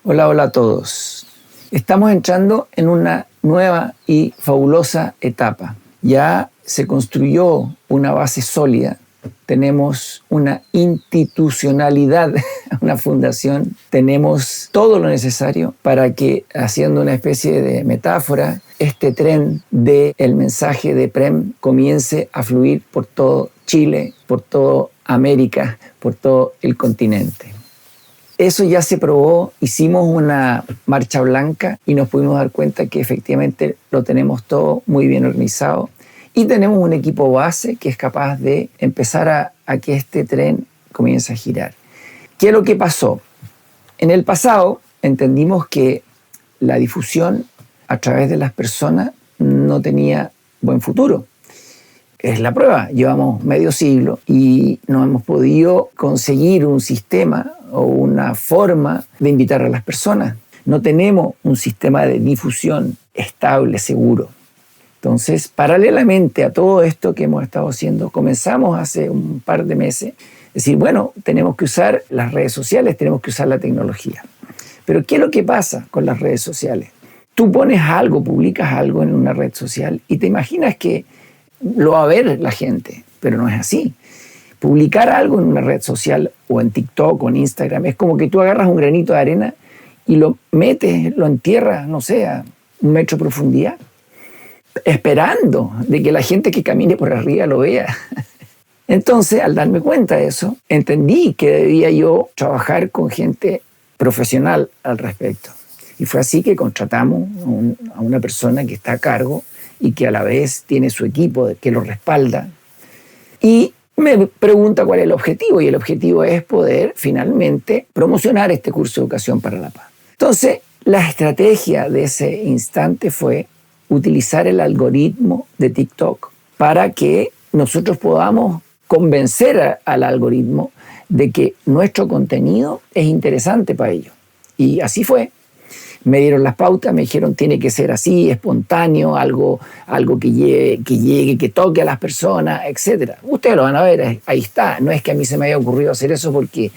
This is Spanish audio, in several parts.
Hola, hola a todos. Estamos entrando en una nueva y fabulosa etapa. Ya se construyó una base sólida, tenemos una institucionalidad, una fundación, tenemos todo lo necesario para que, haciendo una especie de metáfora, este tren del mensaje de Prem comience a fluir por todo Chile, por toda América, por todo el continente. Eso ya se probó, hicimos una marcha blanca y nos pudimos dar cuenta que efectivamente lo tenemos todo muy bien organizado y tenemos un equipo base que es capaz de empezar a que este tren comience a girar. ¿Qué es lo que pasó? En el pasado entendimos que la difusión a través de las personas no tenía buen futuro. Es la prueba, llevamos medio siglo y no hemos podido conseguir un sistema o una forma de invitar a las personas. No tenemos un sistema de difusión estable, seguro. Entonces, paralelamente a todo esto que hemos estado haciendo, comenzamos hace un par de meses a decir, bueno, tenemos que usar las redes sociales, tenemos que usar la tecnología. Pero ¿qué es lo que pasa con las redes sociales? Tú pones algo, publicas algo en una red social y te imaginas que lo va a ver la gente, pero no es así. Publicar algo en una red social o en TikTok o en Instagram es como que tú agarras un granito de arena y lo metes, lo entierras, no sé, a 1 metro de profundidad, esperando de que la gente que camine por arriba lo vea. Entonces, al darme cuenta de eso, entendí que debía yo trabajar con gente profesional al respecto. Y fue así que contratamos a una persona que está a cargo y que a la vez tiene su equipo que lo respalda. Y me pregunta cuál es el objetivo, y el objetivo es poder finalmente promocionar este curso de Educación para la Paz. Entonces, la estrategia de ese instante fue utilizar el algoritmo de TikTok para que nosotros podamos convencer al algoritmo de que nuestro contenido es interesante para ellos. Y así fue. Me dieron las pautas, me dijeron tiene que ser así, espontáneo, algo que llegue, que toque a las personas, etc. Ustedes lo van a ver, ahí está. No es que a mí se me haya ocurrido hacer eso porque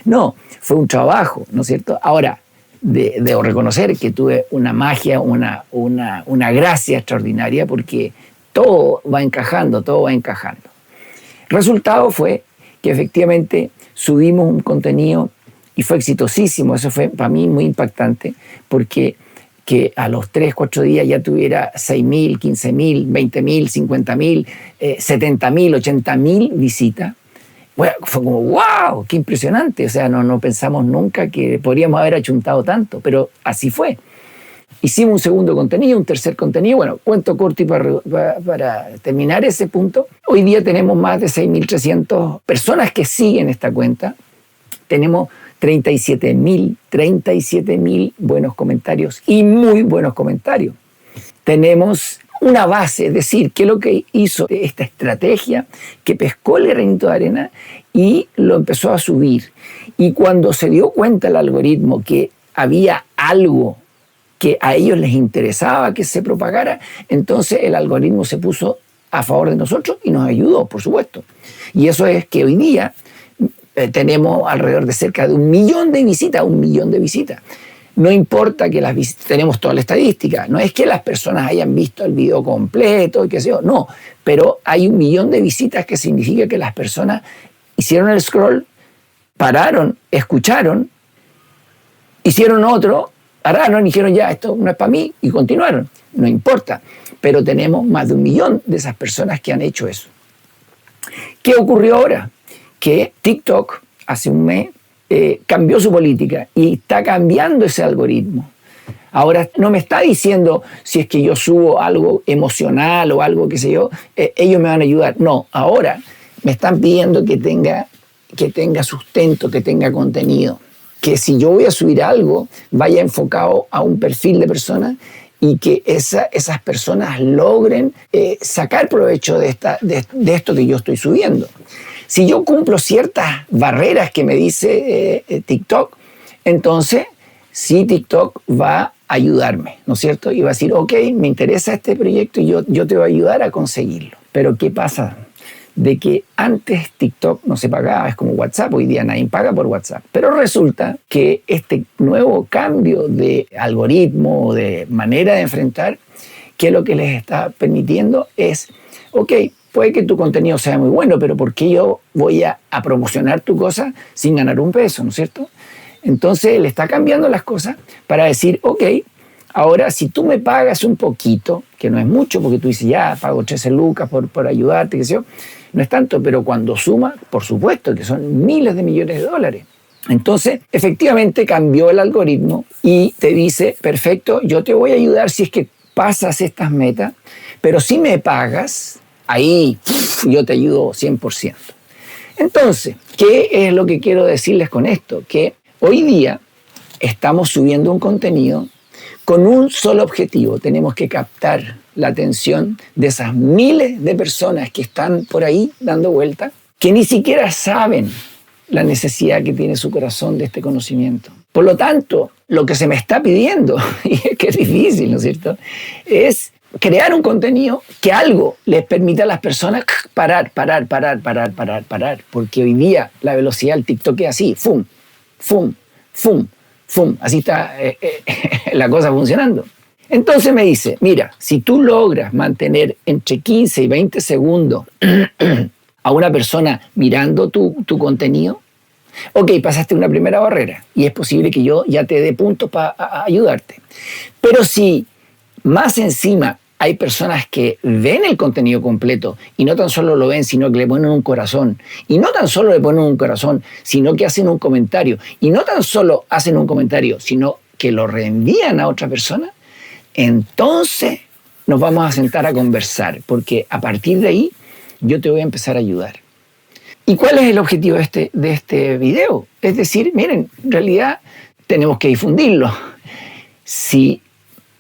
no, fue un trabajo, ¿no es cierto? Ahora, debo reconocer que tuve una magia, una gracia extraordinaria porque todo va encajando. Resultado fue que efectivamente subimos un contenido y fue exitosísimo. Eso fue para mí muy impactante porque que a los 3, 4 días ya tuviera 6.000, 15.000, 20.000, 50.000, 70.000, 80.000 visitas. Bueno, fue como ¡wow! ¡Qué impresionante! O sea, no pensamos nunca que podríamos haber achuntado tanto, pero así fue. Hicimos un segundo contenido, un tercer contenido. Bueno, cuento corto y para terminar ese punto. Hoy día tenemos más de 6.300 personas que siguen esta cuenta. Tenemos 37.000 buenos comentarios y muy buenos comentarios. Tenemos una base, es decir, ¿qué es lo que hizo esta estrategia? Que pescó el granito de arena y lo empezó a subir. Y cuando se dio cuenta el algoritmo que había algo que a ellos les interesaba que se propagara, entonces el algoritmo se puso a favor de nosotros y nos ayudó, por supuesto. Y eso es que hoy día tenemos alrededor de cerca de 1 millón de visitas, 1 millón de visitas. No importa que las visitas, tenemos toda la estadística, no es que las personas hayan visto el video completo y qué sé yo, no, pero hay 1 millón de visitas que significa que las personas hicieron el scroll, pararon, escucharon, hicieron otro, pararon y dijeron ya, esto no es para mí y continuaron. No importa, pero tenemos más de 1 millón de esas personas que han hecho eso. ¿Qué ocurrió ahora? Que TikTok hace un mes cambió su política y está cambiando ese algoritmo. Ahora no me está diciendo si es que yo subo algo emocional o algo, qué sé yo, ellos me van a ayudar. No, ahora me están pidiendo que tenga sustento, que tenga contenido. Que si yo voy a subir algo, vaya enfocado a un perfil de personas y que esas personas logren sacar provecho de esto que yo estoy subiendo. Si yo cumplo ciertas barreras que me dice TikTok, entonces sí TikTok va a ayudarme, ¿no es cierto? Y va a decir, ok, me interesa este proyecto y yo te voy a ayudar a conseguirlo. Pero ¿qué pasa? de que antes TikTok no se pagaba, es como WhatsApp, hoy día nadie paga por WhatsApp. Pero resulta que este nuevo cambio de algoritmo, de manera de enfrentar, que lo que les está permitiendo es, ok, puede que tu contenido sea muy bueno, pero ¿por qué yo voy a promocionar tu cosa sin ganar un peso, ¿no es cierto? Entonces le está cambiando las cosas para decir, ok, ahora si tú me pagas un poquito, que no es mucho, porque tú dices, ya, pago 13 lucas por ayudarte, qué sé yo, no es tanto, pero cuando suma, por supuesto que son miles de millones de dólares. Entonces, efectivamente cambió el algoritmo y te dice, perfecto, yo te voy a ayudar si es que pasas estas metas, pero si me pagas, ahí yo te ayudo 100%. Entonces, ¿qué es lo que quiero decirles con esto? Que hoy día estamos subiendo un contenido con un solo objetivo. Tenemos que captar la atención de esas miles de personas que están por ahí dando vueltas, que ni siquiera saben la necesidad que tiene su corazón de este conocimiento. Por lo tanto, lo que se me está pidiendo, y es que es difícil, ¿no es cierto?, es crear un contenido que algo les permita a las personas parar, porque hoy día la velocidad del TikTok es así, fum, fum, fum, fum, así está la cosa funcionando. Entonces me dice, mira, si tú logras mantener entre 15 y 20 segundos a una persona mirando tu contenido, ok, pasaste una primera barrera y es posible que yo ya te dé puntos para ayudarte. Pero si más encima hay personas que ven el contenido completo y no tan solo lo ven, sino que le ponen un corazón. Y no tan solo le ponen un corazón, sino que hacen un comentario. Y no tan solo hacen un comentario, sino que lo reenvían a otra persona. Entonces nos vamos a sentar a conversar, porque a partir de ahí yo te voy a empezar a ayudar. ¿Y cuál es el objetivo de este video? Es decir, miren, en realidad tenemos que difundirlo. Si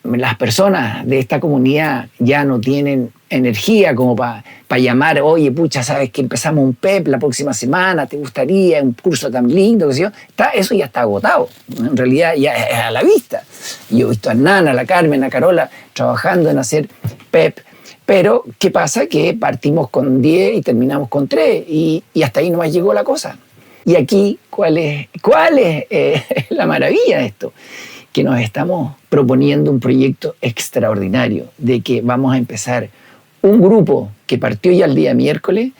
las personas de esta comunidad ya no tienen energía como para llamar, oye, pucha, sabes que empezamos un PEP la próxima semana, ¿te gustaría un curso tan lindo? ¿Qué sé yo? Eso ya está agotado, en realidad ya es a la vista. Yo he visto a Nana, a la Carmen, a Carola trabajando en hacer PEP, pero ¿qué pasa? Que partimos con 10 y terminamos con 3 y hasta ahí nomás llegó la cosa. Y aquí, ¿cuál es la maravilla de esto? Que nos estamos proponiendo un proyecto extraordinario de que vamos a empezar un grupo que partió ya el día miércoles,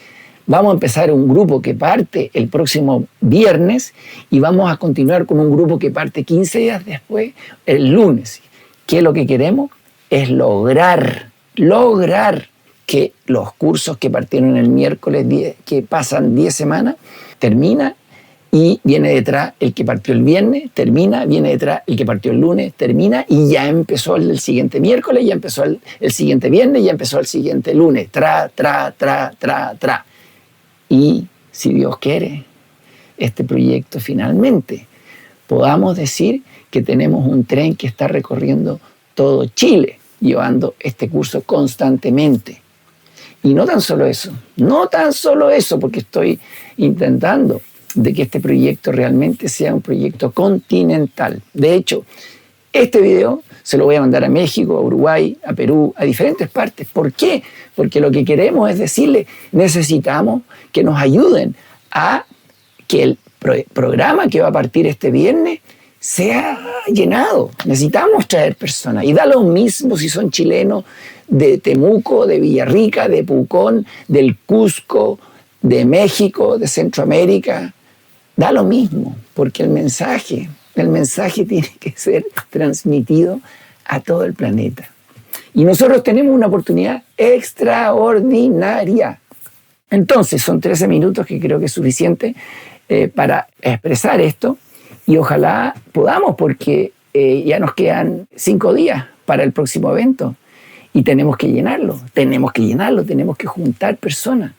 vamos a empezar un grupo que parte el próximo viernes y vamos a continuar con un grupo que parte 15 días después, el lunes. ¿Qué es lo que queremos? Es lograr que los cursos que partieron el miércoles, que pasan 10 semanas, termina. Y viene detrás el que partió el viernes, termina, viene detrás el que partió el lunes, termina, y ya empezó el siguiente miércoles, ya empezó el siguiente viernes, ya empezó el siguiente lunes, tra. Y si Dios quiere, este proyecto finalmente podamos decir que tenemos un tren que está recorriendo todo Chile, llevando este curso constantemente. Y no tan solo eso, porque estoy intentando de que este proyecto realmente sea un proyecto continental. De hecho, este video se lo voy a mandar a México, a Uruguay, a Perú, a diferentes partes. ¿Por qué? Porque lo que queremos es decirle, necesitamos que nos ayuden a que el programa que va a partir este viernes sea llenado. Necesitamos traer personas. Y da lo mismo si son chilenos de Temuco, de Villarrica, de Pucón, del Cusco, de México, de Centroamérica. Da lo mismo, porque el mensaje tiene que ser transmitido a todo el planeta. Y nosotros tenemos una oportunidad extraordinaria. Entonces, son 13 minutos que creo que es suficiente para expresar esto y ojalá podamos, porque ya nos quedan 5 días para el próximo evento y tenemos que llenarlo, tenemos que juntar personas.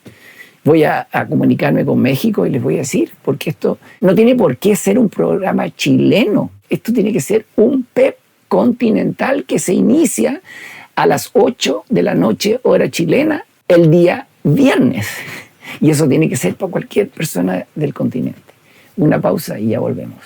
Voy a comunicarme con México y les voy a decir, porque esto no tiene por qué ser un programa chileno. Esto tiene que ser un PEP continental que se inicia a las 8 de la noche, hora chilena, el día viernes. Y eso tiene que ser para cualquier persona del continente. Una pausa y ya volvemos.